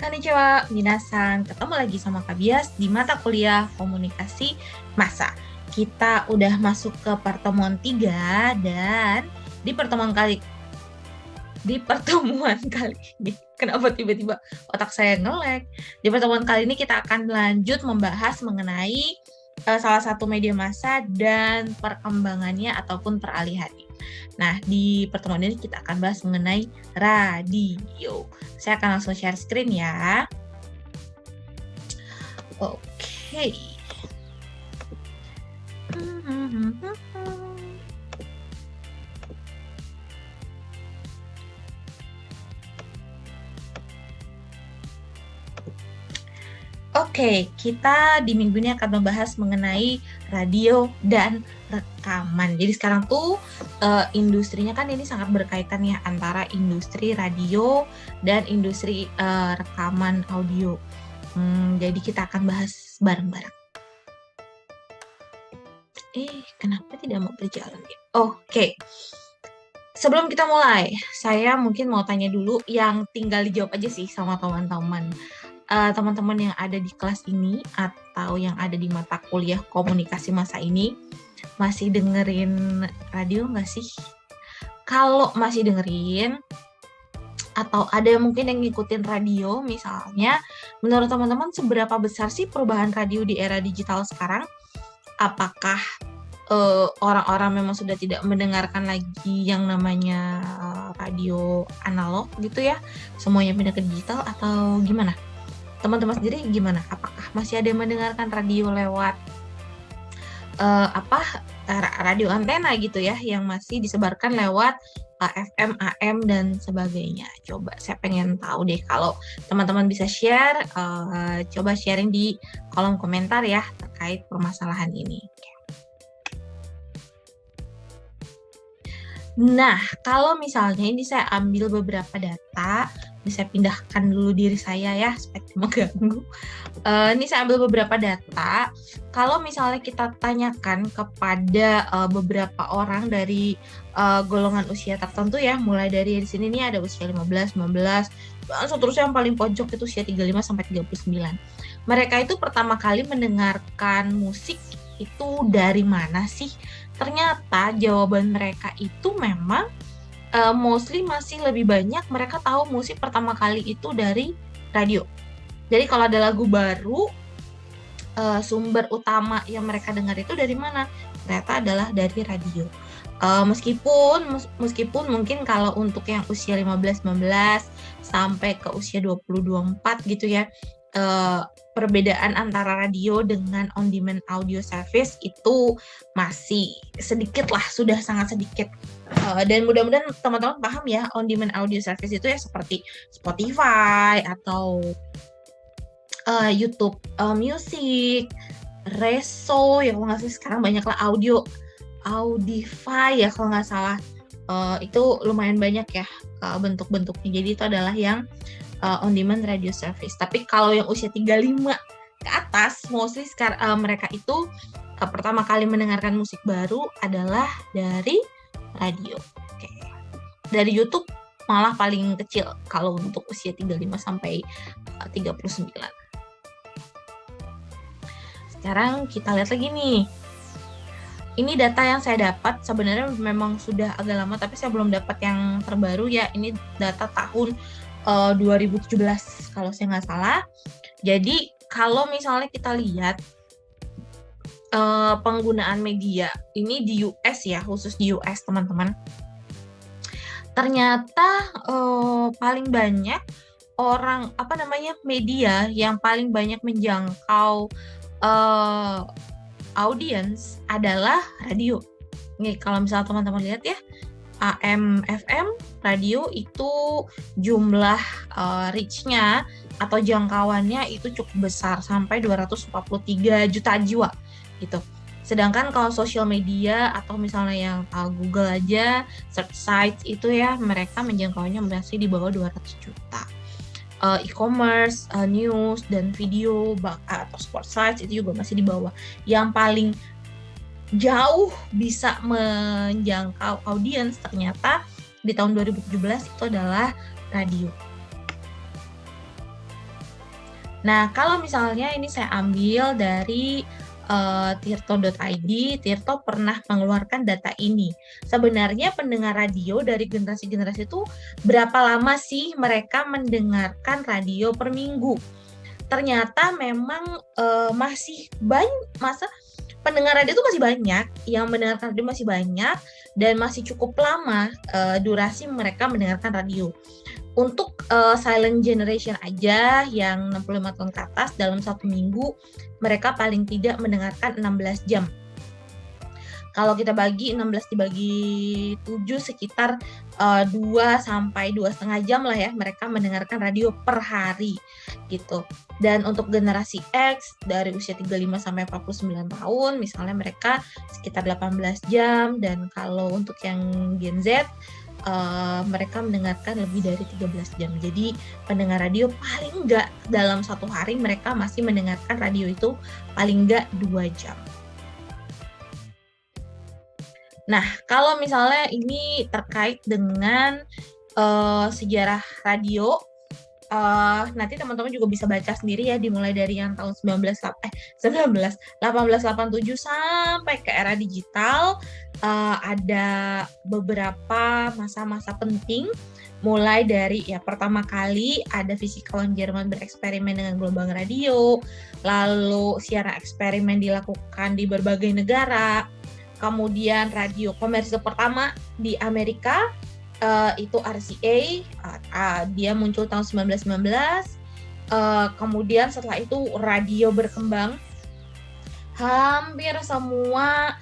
Konnichiwa, minasan. Ketemu lagi sama Kak Bias di mata kuliah komunikasi massa. Kita udah masuk ke pertemuan 3 dan di pertemuan kali ini, kenapa tiba-tiba otak saya nge-lag? Di pertemuan kali ini kita akan lanjut membahas mengenai salah satu media massa dan perkembangannya ataupun peralihannya. Nah, di pertemuan ini kita akan bahas mengenai radio. Saya akan langsung share screen ya. Oke. Oke, kita di minggu ini akan membahas mengenai radio dan rekaman. Jadi sekarang tuh industrinya kan ini sangat berkaitan ya antara industri radio dan industri rekaman audio. Jadi kita akan bahas bareng-bareng. Kenapa tidak mau berjalan ya? Oke. Sebelum kita mulai, saya mungkin mau tanya dulu yang tinggal dijawab aja sih sama teman-teman. Teman-teman yang ada di kelas ini atau yang ada di mata kuliah komunikasi massa ini masih dengerin radio nggak sih? Kalau masih dengerin atau ada mungkin yang ngikutin radio misalnya, menurut teman-teman seberapa besar sih perubahan radio di era digital sekarang? Apakah orang-orang memang sudah tidak mendengarkan lagi yang namanya radio analog gitu ya? Semuanya pindah ke digital atau gimana? Teman-teman sendiri gimana? Apakah masih ada yang mendengarkan radio lewat radio antena gitu ya, yang masih disebarkan lewat FM, AM dan sebagainya? Coba saya pengen tahu deh, kalau teman-teman bisa share, coba sharing di kolom komentar ya terkait permasalahan ini. Nah, kalau misalnya ini saya ambil beberapa data, bisa pindahkan dulu diri saya ya, supaya tidak mengganggu. Ini saya ambil beberapa data. Kalau misalnya kita tanyakan kepada beberapa orang dari golongan usia tertentu ya, mulai dari di sini nih ada usia 15, 19, dan seterusnya yang paling pojok itu usia 35 sampai 39. Mereka itu pertama kali mendengarkan musik itu dari mana sih? Ternyata jawaban mereka itu memang mostly masih lebih banyak mereka tahu musik pertama kali itu dari radio. Jadi kalau ada lagu baru, sumber utama yang mereka dengar itu dari mana? Ternyata adalah dari radio. Meskipun mungkin kalau untuk yang usia 15-19 sampai ke usia 20-24 gitu ya, perbedaan antara radio dengan on-demand audio service itu masih sedikit lah, sudah sangat sedikit. Dan mudah-mudahan teman-teman paham ya, on-demand audio service itu ya seperti Spotify atau YouTube Music, Reso ya kalau nggak salah, sekarang banyak lah Audify ya kalau nggak salah. Itu lumayan banyak ya bentuk-bentuknya. Jadi itu adalah yang on-demand radio service. Tapi kalau yang usia 35 ke atas, mostly mereka itu pertama kali mendengarkan musik baru adalah dari radio. Oke. Dari YouTube malah paling kecil kalau untuk usia 35 sampai 39. Sekarang kita lihat lagi nih. Ini data yang saya dapat, sebenarnya memang sudah agak lama, tapi saya belum dapat yang terbaru ya. Ini data tahun 2017 kalau saya nggak salah. Jadi kalau misalnya kita lihat penggunaan media ini di US ya, khusus di US teman-teman, ternyata paling banyak orang media yang paling banyak menjangkau audience adalah radio. Nih kalau misalnya teman-teman lihat ya, AM, FM, radio itu jumlah reach-nya atau jangkauannya itu cukup besar, sampai 243 juta jiwa gitu. Sedangkan kalau social media atau misalnya yang Google aja, search sites itu ya, mereka menjangkaunya masih di bawah 200 juta. E-commerce, news, dan video atau sport sites itu juga masih di bawah. Yang paling jauh bisa menjangkau audiens ternyata di tahun 2017 itu adalah radio. Nah, kalau misalnya ini saya ambil dari tirto.id, Tirto pernah mengeluarkan data ini. Sebenarnya pendengar radio dari generasi-generasi itu berapa lama sih mereka mendengarkan radio per minggu? Ternyata memang masih banyak, pendengar radio itu masih banyak, yang mendengarkan radio masih banyak, dan masih cukup lama durasi mereka mendengarkan radio. Untuk silent generation aja yang 65 tahun ke atas, dalam 1 minggu mereka paling tidak mendengarkan 16 jam. Kalau kita bagi 16 dibagi 7 sekitar 2 sampai 2,5 jam lah ya mereka mendengarkan radio per hari gitu. Dan untuk generasi X dari usia 35 sampai 49 tahun misalnya mereka sekitar 18 jam, dan kalau untuk yang Gen Z mereka mendengarkan lebih dari 13 jam. Jadi pendengar radio paling enggak dalam 1 hari mereka masih mendengarkan radio itu paling enggak 2 jam. Nah, kalau misalnya ini terkait dengan sejarah radio, nanti teman-teman juga bisa baca sendiri ya, dimulai dari yang tahun 1887 sampai ke era digital. Ada beberapa masa-masa penting, mulai dari ya pertama kali ada fisikawan Jerman bereksperimen dengan gelombang radio, lalu siaran eksperimen dilakukan di berbagai negara. Kemudian radio komersil pertama di Amerika itu RCA, dia muncul tahun 1919. Kemudian setelah itu radio berkembang, hampir semua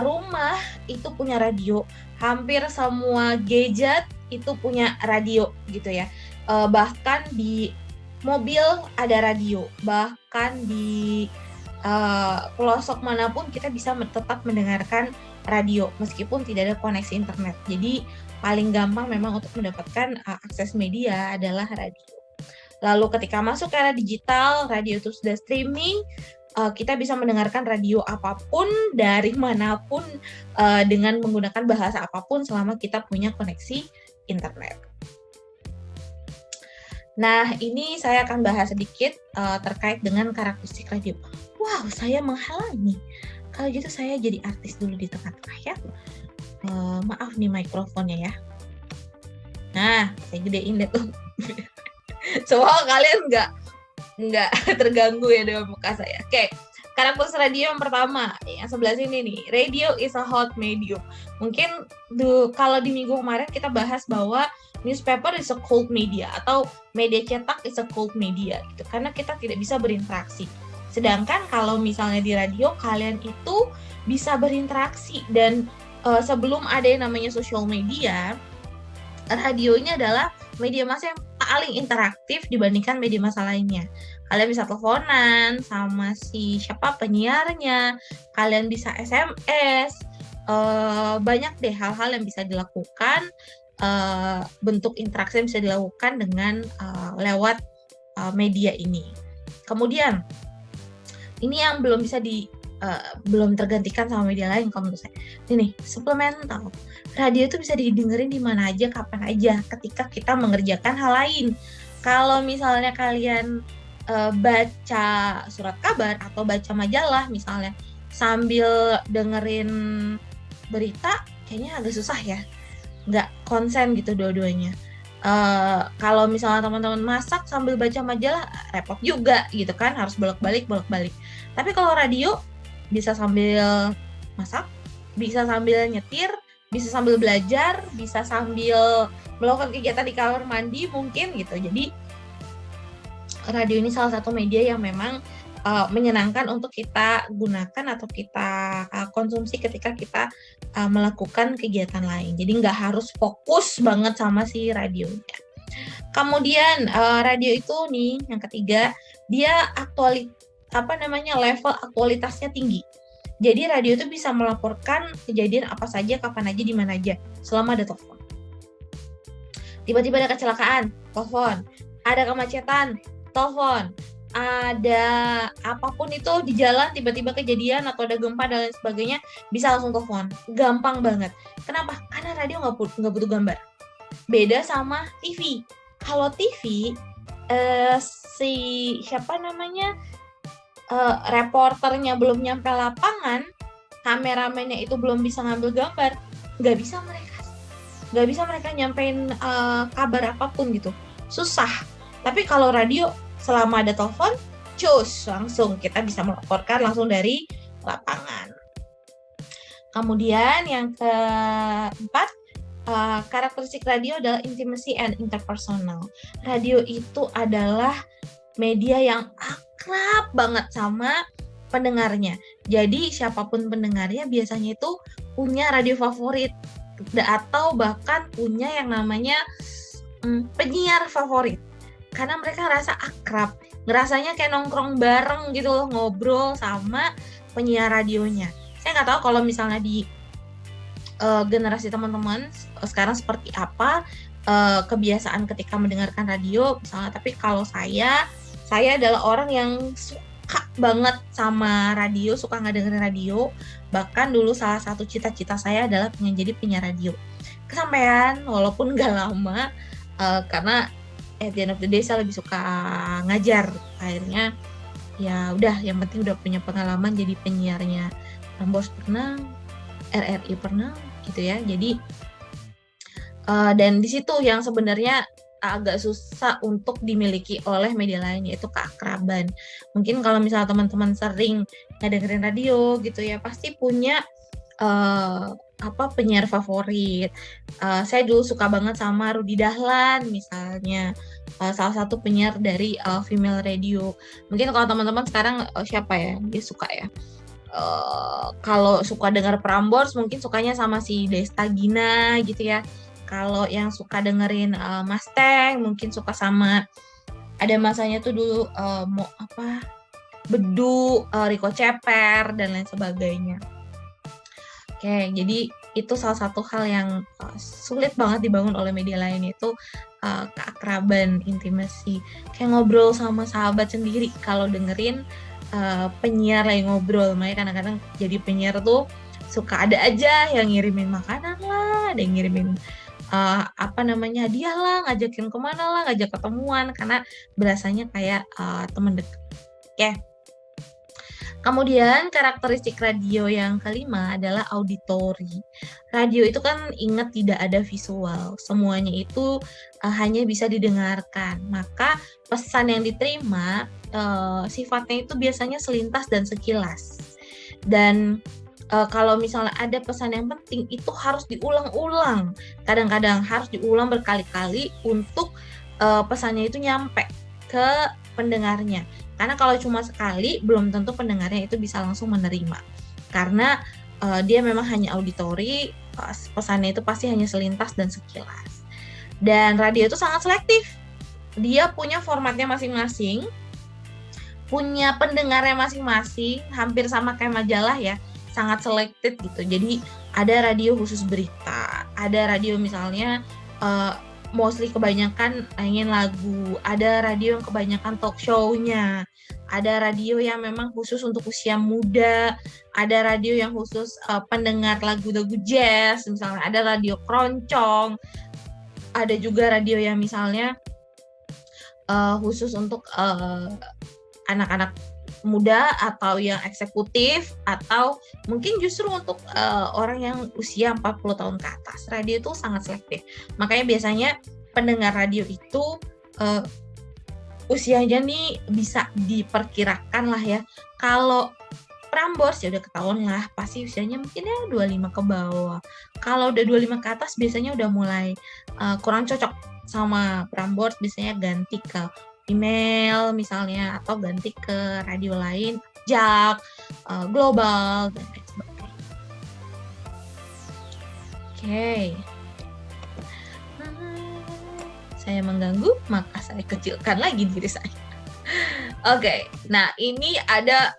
rumah itu punya radio, hampir semua gadget itu punya radio gitu ya. Bahkan di mobil ada radio, bahkan di pelosok manapun kita bisa tetap mendengarkan radio meskipun tidak ada koneksi internet. Jadi paling gampang memang untuk mendapatkan akses media adalah radio. Lalu ketika masuk ke era digital, radio itu sudah streaming, kita bisa mendengarkan radio apapun dari manapun dengan menggunakan bahasa apapun selama kita punya koneksi internet. Nah, ini saya akan bahas sedikit terkait dengan karakteristik radio. Wow, saya menghalangi. Kalau gitu saya jadi artis dulu di tengah-tengah ya. Maaf nih mikrofonnya ya. Nah, saya gedein deh tuh. Semoga kalian nggak terganggu ya dengan muka saya. Oke, karakteristik radio yang pertama, yang sebelah sini nih. Radio is a hot medium. Mungkin kalau di minggu kemarin kita bahas bahwa newspaper is a cold media atau media cetak is a cold media gitu, karena kita tidak bisa berinteraksi. Sedangkan kalau misalnya di radio kalian itu bisa berinteraksi, dan sebelum ada yang namanya social media, radio ini adalah media massa yang paling interaktif dibandingkan media massa lainnya. Kalian bisa teleponan sama si siapa penyiarnya, kalian bisa SMS, banyak deh hal-hal yang bisa dilakukan, bentuk interaksi yang bisa dilakukan dengan lewat media ini. Kemudian ini yang belum bisa belum tergantikan sama media lain kalau menurut saya. Ini supplemental. Radio itu bisa didengerin di mana aja, kapan aja, ketika kita mengerjakan hal lain. Kalau misalnya kalian baca surat kabar atau baca majalah misalnya sambil dengerin berita, kayaknya agak susah ya. Nggak konsen gitu dua-duanya. Kalau misalnya teman-teman masak sambil baca majalah, repot juga gitu kan, harus bolak-balik. Tapi kalau radio bisa sambil masak, bisa sambil nyetir, bisa sambil belajar, bisa sambil melakukan kegiatan di kamar mandi mungkin gitu. Jadi radio ini salah satu media yang memang menyenangkan untuk kita gunakan atau kita konsumsi ketika kita melakukan kegiatan lain. Jadi nggak harus fokus banget sama si radionya. Kemudian radio itu nih yang ketiga, dia level aktualitasnya tinggi. Jadi radio itu bisa melaporkan kejadian apa saja, kapan aja, di mana aja, selama ada telepon. Tiba-tiba ada kecelakaan, telepon. Ada kemacetan, telepon. Ada apapun itu di jalan, tiba-tiba kejadian atau ada gempa dan lain sebagainya, bisa langsung telepon. Gampang banget. Kenapa? Karena radio nggak butuh gambar. Beda sama TV. Kalau TV si siapa namanya, reporternya belum nyampe lapangan, kameramennya itu belum bisa ngambil gambar, nggak bisa mereka nyampein kabar apapun gitu, susah. Tapi kalau radio, selama ada telepon, cus, langsung kita bisa melaporkan langsung dari lapangan. Kemudian yang keempat, karakteristik radio adalah intimacy and interpersonal. Radio itu adalah media yang akrab banget sama pendengarnya. Jadi siapapun pendengarnya biasanya itu punya radio favorit atau bahkan punya yang namanya penyiar favorit. Karena mereka ngerasa akrab, ngerasanya kayak nongkrong bareng gitu loh, ngobrol sama penyiar radionya. Saya nggak tahu kalau misalnya di generasi teman-teman sekarang seperti apa kebiasaan ketika mendengarkan radio misalnya, tapi kalau saya adalah orang yang suka banget sama radio, suka ngedengerin radio. Bahkan dulu salah satu cita-cita saya adalah pengen jadi penyiar radio. Kesampaian walaupun gak lama, karena at the end of the day saya lebih suka ngajar. Akhirnya ya udah, yang penting udah punya pengalaman jadi penyiarnya. Prambors pernah, RRI pernah gitu ya. Jadi dan di situ yang sebenarnya agak susah untuk dimiliki oleh media lain, yaitu keakraban. Mungkin kalau misalnya teman-teman sering ngedengerin radio gitu ya, pasti punya penyiar favorit. Saya dulu suka banget sama Rudy Dahlan misalnya, salah satu penyiar dari female radio. Mungkin kalau teman-teman sekarang siapa ya dia suka ya, kalau suka dengar Prambors mungkin sukanya sama si Desta Gina gitu ya. Kalau yang suka dengerin Mustang mungkin suka sama, ada masanya tuh dulu Bedu, Rico Ceper dan lain sebagainya. Oke, jadi itu salah satu hal yang sulit banget dibangun oleh media lain, yaitu keakraban, intimasi. Kayak ngobrol sama sahabat sendiri kalau dengerin penyiar lagi ngobrol. Makanya kadang-kadang jadi penyiar tuh suka ada aja yang ngirimin makanan lah, ada yang ngirimin hadiah lah, ngajakin kemana lah, ngajak ketemuan, karena berasanya kayak teman dekat. Oke. Kemudian karakteristik radio yang kelima adalah auditori. Radio itu kan ingat tidak ada visual, semuanya itu hanya bisa didengarkan. Maka pesan yang diterima sifatnya itu biasanya selintas dan sekilas. Dan kalau misalnya ada pesan yang penting, itu harus diulang-ulang. Kadang-kadang harus diulang berkali-kali untuk pesannya itu nyampe ke pendengarnya. Karena kalau cuma sekali, belum tentu pendengarnya itu bisa langsung menerima. Karena dia memang hanya auditori, pesannya itu pasti hanya selintas dan sekilas. Dan radio itu sangat selektif. Dia punya formatnya masing-masing, punya pendengarnya masing-masing, hampir sama kayak majalah ya, sangat selected gitu. Jadi ada radio khusus berita, ada radio misalnya mostly kebanyakan ingin lagu, ada radio yang kebanyakan talk show-nya, ada radio yang memang khusus untuk usia muda, ada radio yang khusus pendengar lagu-lagu jazz, misalnya ada radio keroncong, ada juga radio yang misalnya khusus untuk anak-anak muda atau yang eksekutif, atau mungkin justru untuk orang yang usia 40 tahun ke atas. Radio itu sangat selektif. Makanya biasanya pendengar radio itu usianya nih bisa diperkirakan lah ya. Kalau Prambors ya udah ketahuan lah, pasti usianya mungkin ya 25 ke bawah. Kalau udah 25 ke atas biasanya udah mulai kurang cocok sama Prambors, biasanya ganti ke email misalnya, atau ganti ke radio lain, Jak, Global, dan lain sebagainya. Oke. Saya mengganggu, maka saya kecilkan lagi diri saya. Oke, nah ini ada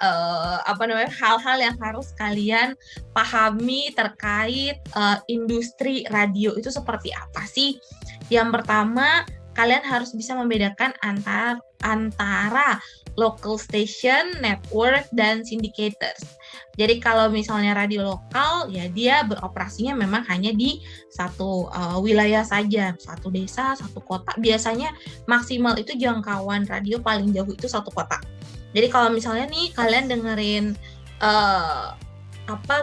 hal-hal yang harus kalian pahami terkait industri radio itu seperti apa sih. Yang pertama, kalian harus bisa membedakan antara local station, network, dan syndicators. Jadi kalau misalnya radio lokal, ya dia beroperasinya memang hanya di satu wilayah saja, satu desa, satu kota. Biasanya maksimal itu jangkauan radio paling jauh itu satu kota. Jadi kalau misalnya nih kalian dengerin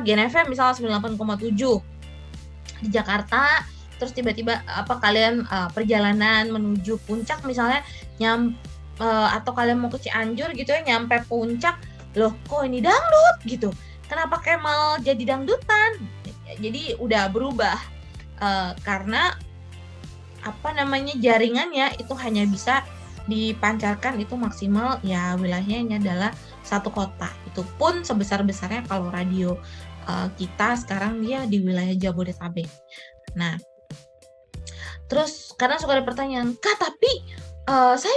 Gen FM misalnya 98,7 di Jakarta, terus tiba-tiba kalian perjalanan menuju puncak misalnya atau kalian mau ke Cianjur gitu ya, nyampe puncak, loh kok ini dangdut gitu, kenapa Kemal jadi dangdutan? Jadi udah berubah karena jaringannya itu hanya bisa dipancarkan itu maksimal ya wilayahnya adalah satu kota. Itu pun sebesar-besarnya kalau radio kita sekarang dia di wilayah Jabodetabek. Nah, terus karena suka ada pertanyaan, Kak, tapi saya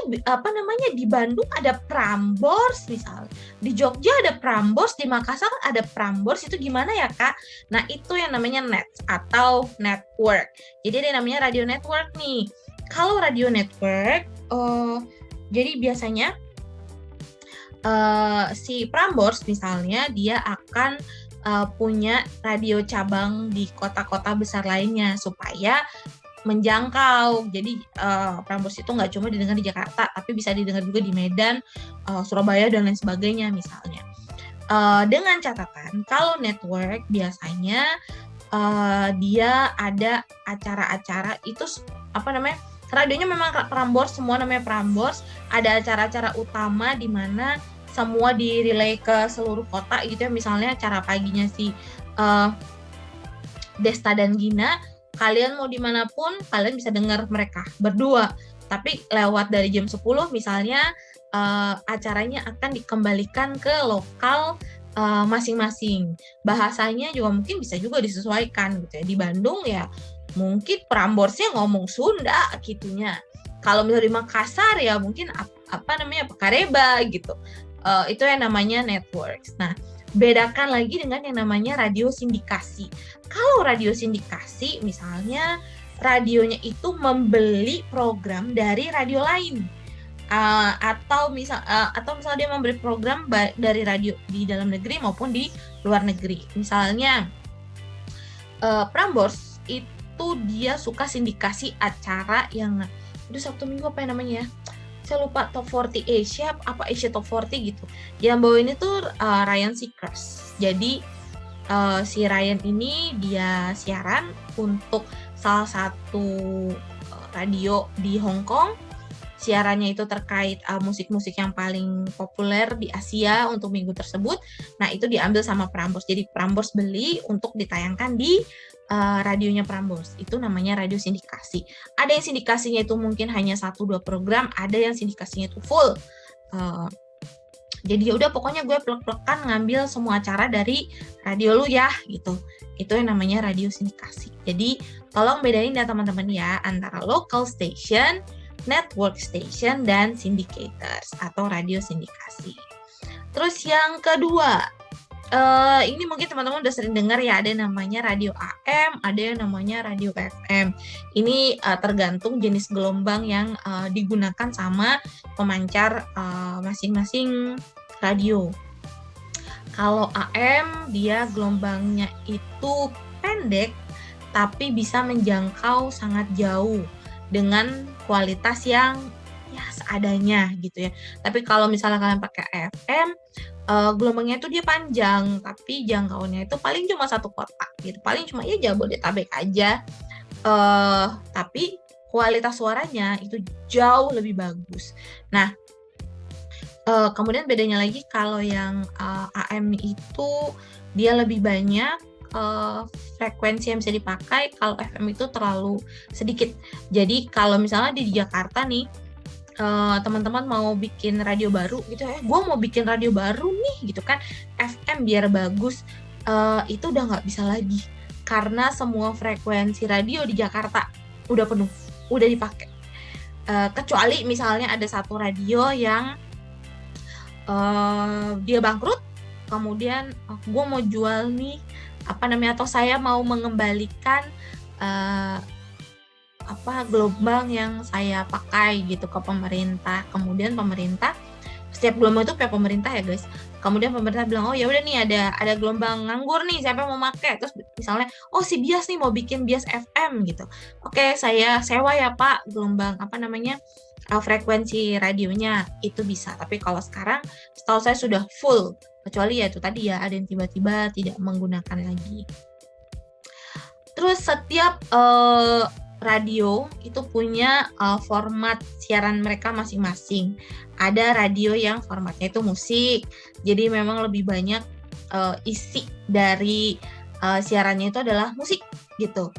di Bandung ada Prambors misalnya, di Jogja ada Prambors, di Makassar ada Prambors, itu gimana ya Kak? Nah itu yang namanya net atau network. Jadi ada namanya radio network nih. Kalau radio network, jadi biasanya si Prambors misalnya dia akan punya radio cabang di kota-kota besar lainnya supaya menjangkau. Jadi Prambors itu nggak cuma didengar di Jakarta, tapi bisa didengar juga di Medan, Surabaya dan lain sebagainya misalnya. Dengan catatan kalau network biasanya dia ada acara-acara itu radionya memang Prambors, semua namanya Prambors. Ada acara-acara utama di mana semua di-relay ke seluruh kota gitu ya. Misalnya acara paginya si Desta dan Gina, kalian mau dimanapun, kalian bisa dengar mereka berdua. Tapi lewat dari jam 10 misalnya, acaranya akan dikembalikan ke lokal masing-masing. Bahasanya juga mungkin bisa juga disesuaikan gitu ya. Di Bandung ya mungkin Pramborsnya ngomong Sunda gitunya. Kalau misalnya di Makassar ya mungkin Pekareba gitu. Itu yang namanya networks. Nah, bedakan lagi dengan yang namanya radio sindikasi. Kalau radio sindikasi misalnya radionya itu membeli program dari radio lain, atau misalnya dia membeli program dari radio di dalam negeri maupun di luar negeri. Misalnya Prambors itu dia suka sindikasi acara yang itu Sabtu Minggu apa yang namanya ya? Saya lupa, Top 40 Asia Top 40 gitu. Yang bawain itu Ryan Seacrest. Jadi si Ryan ini dia siaran untuk salah satu radio di Hong Kong. Siarannya itu terkait musik-musik yang paling populer di Asia untuk minggu tersebut. Nah, itu diambil sama Prambors. Jadi Prambors beli untuk ditayangkan di radionya Prambors. Itu namanya radio sindikasi. Ada yang sindikasinya itu mungkin hanya 1-2 program, ada yang sindikasinya itu full. Jadi ya udah pokoknya gue plek-plekan ngambil semua acara dari radio lu ya gitu. Itu yang namanya radio sindikasi. Jadi tolong bedain ya teman-teman ya antara local station, network station, dan syndicators atau radio sindikasi. Terus yang kedua, ini mungkin teman-teman udah sering dengar ya, ada yang namanya radio AM, ada yang namanya radio FM. Ini tergantung jenis gelombang yang digunakan sama pemancar masing-masing radio. Kalau AM dia gelombangnya itu pendek tapi bisa menjangkau sangat jauh dengan kualitas yang ya seadanya gitu ya. Tapi kalau misalnya kalian pakai FM, gelombangnya itu dia panjang tapi jangkauannya itu paling cuma satu kota gitu, paling cuma ya Jabodetabek aja, tapi kualitas suaranya itu jauh lebih bagus. Nah, kemudian bedanya lagi kalau yang AM itu dia lebih banyak frekuensi yang bisa dipakai, kalau FM itu terlalu sedikit. Jadi kalau misalnya di Jakarta nih, teman-teman mau bikin radio baru gitu ya, gue mau bikin radio baru nih gitu kan, FM biar bagus, itu udah nggak bisa lagi karena semua frekuensi radio di Jakarta udah penuh, udah dipakai. Kecuali misalnya ada satu radio yang dia bangkrut, kemudian gue mau jual nih atau saya mau mengembalikan gelombang yang saya pakai gitu ke pemerintah. Kemudian pemerintah, setiap gelombang itu pihak pemerintah ya guys. Kemudian pemerintah bilang, oh ya udah nih ada gelombang nganggur nih, siapa yang mau pakai? Terus misalnya, oh si Bias nih mau bikin Bias FM gitu. Oke, saya sewa ya Pak gelombang frekuensi radionya, itu bisa. Tapi kalau sekarang setahu saya sudah full, kecuali ya itu tadi ya ada yang tiba-tiba tidak menggunakan lagi. Terus setiap radio itu punya format siaran mereka masing-masing. Ada radio yang formatnya itu musik, jadi memang lebih banyak isi dari siarannya itu adalah musik gitu.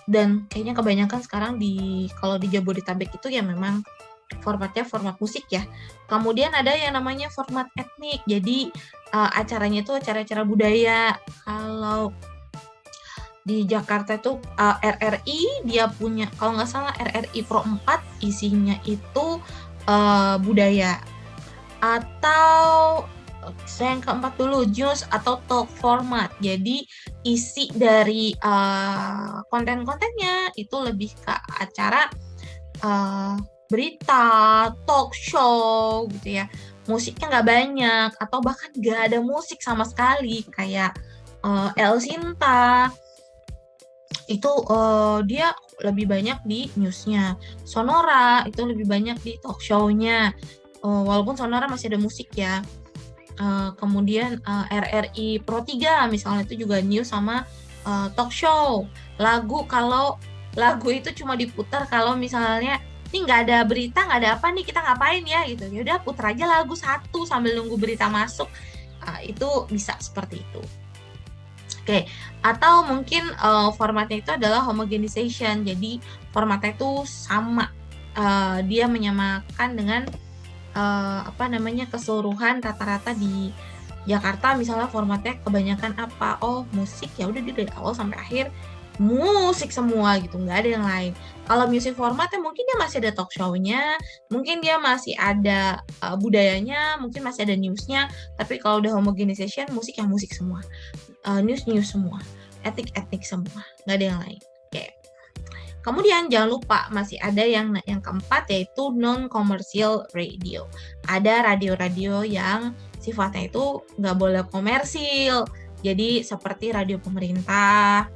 Dan kayaknya kebanyakan sekarang kalau di Jabodetabek itu ya memang formatnya format musik ya. Kemudian ada yang namanya format etnik, jadi acaranya itu acara-acara budaya. Kalau di Jakarta itu RRI dia punya, kalau nggak salah RRI Pro 4 isinya itu budaya. Atau saya yang keempat dulu, news atau talk format. Jadi isi dari konten-kontennya itu lebih ke acara berita, talk show gitu ya. Musiknya nggak banyak atau bahkan nggak ada musik sama sekali, kayak El Sinta itu dia lebih banyak di newsnya. Sonora itu lebih banyak di talk show-nya, walaupun Sonora masih ada musik ya. Kemudian RRI Pro 3 misalnya itu juga news sama talk show. Kalau lagu itu cuma diputar kalau misalnya ini nggak ada berita, nggak ada apa nih, kita ngapain ya gitu, ya udah putar aja lagu satu sambil nunggu berita masuk. Itu bisa seperti itu. Oke, atau mungkin formatnya itu adalah homogenization, jadi formatnya itu sama, dia menyamakan dengan keseluruhan rata-rata di Jakarta. Misalnya formatnya kebanyakan apa, musik, ya udah dia dari awal sampai akhir musik semua gitu, nggak ada yang lain. Kalau music formatnya mungkin dia masih ada talk show-nya, mungkin dia masih ada budayanya, mungkin masih ada news-nya, tapi kalau udah homogenization, musik yang musik semua, news semua, etnik semua, nggak ada yang lain. Oke. Kemudian jangan lupa masih ada yang keempat, yaitu non-commercial radio. Ada radio-radio yang sifatnya itu nggak boleh komersil, jadi seperti radio pemerintah,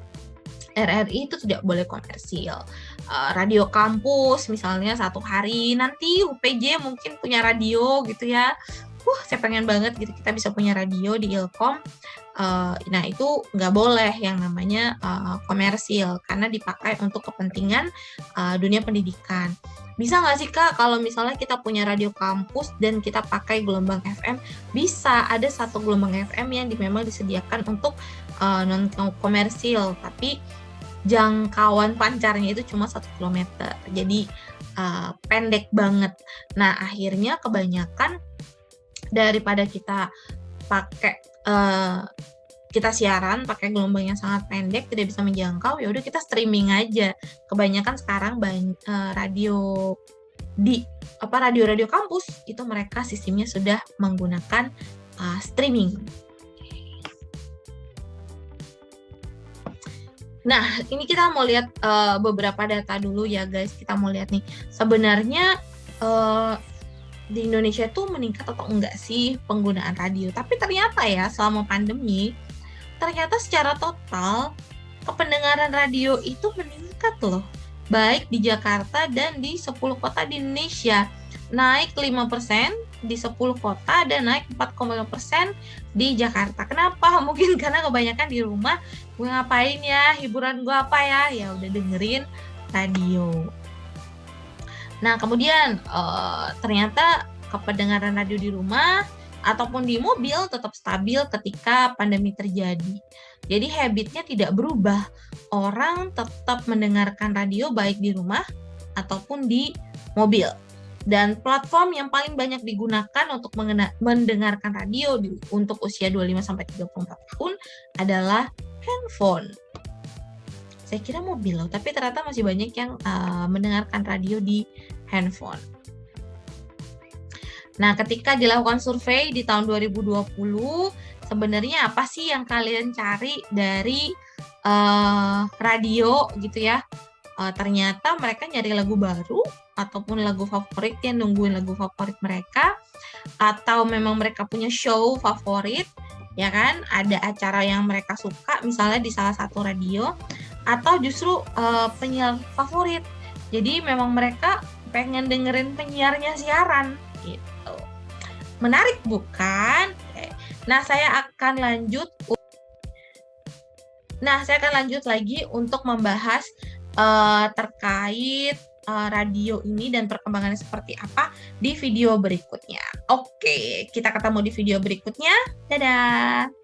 RRI itu tidak boleh komersil. Radio kampus misalnya, satu hari nanti UPJ mungkin punya radio gitu ya. Saya pengen banget gitu kita bisa punya radio di Ilkom. Nah itu nggak boleh yang namanya komersil, karena dipakai untuk kepentingan dunia pendidikan. Bisa nggak sih Kak kalau misalnya kita punya radio kampus dan kita pakai gelombang FM? Bisa, ada satu gelombang FM yang memang disediakan untuk non komersil, tapi jangkauan pancarnya itu cuma 1 kilometer, jadi pendek banget. Nah akhirnya kebanyakan daripada kita pakai kita siaran pakai gelombang yang sangat pendek, tidak bisa menjangkau, ya udah kita streaming aja. Kebanyakan sekarang radio kampus itu mereka sistemnya sudah menggunakan streaming. Nah, ini kita mau lihat beberapa data dulu ya guys. Kita mau lihat nih, sebenarnya di Indonesia tuh meningkat atau enggak sih penggunaan radio. Tapi ternyata ya selama pandemi, ternyata secara total kependengaran radio itu meningkat loh. Baik di Jakarta dan di 10 kota di Indonesia. Naik 5% di 10 kota dan naik 4,5% di Jakarta. Kenapa? Mungkin karena kebanyakan di rumah, gue ngapain ya, hiburan gue apa ya? Ya udah dengerin radio. Nah kemudian ternyata kependengaran radio di rumah ataupun di mobil tetap stabil ketika pandemi terjadi. Jadi habitnya tidak berubah. Orang tetap mendengarkan radio baik di rumah ataupun di mobil. Dan platform yang paling banyak digunakan untuk mendengarkan radio untuk usia 25-34 tahun adalah handphone. Saya kira mobil loh, tapi ternyata masih banyak yang mendengarkan radio di handphone. Nah, ketika dilakukan survei di tahun 2020, sebenarnya apa sih yang kalian cari dari radio gitu ya? ternyata mereka nyari lagu baru ataupun lagu favorit, yang nungguin lagu favorit mereka, atau memang mereka punya show favorit, ya kan? Ada acara yang mereka suka, misalnya di salah satu radio, atau justru penyiar favorit. Jadi memang mereka pengen dengerin penyiarnya siaran gitu. Menarik bukan? Oke. Nah, saya akan lanjut lagi untuk membahas terkait radio ini dan perkembangannya seperti apa di video berikutnya. Oke, kita ketemu di video berikutnya. Dadah.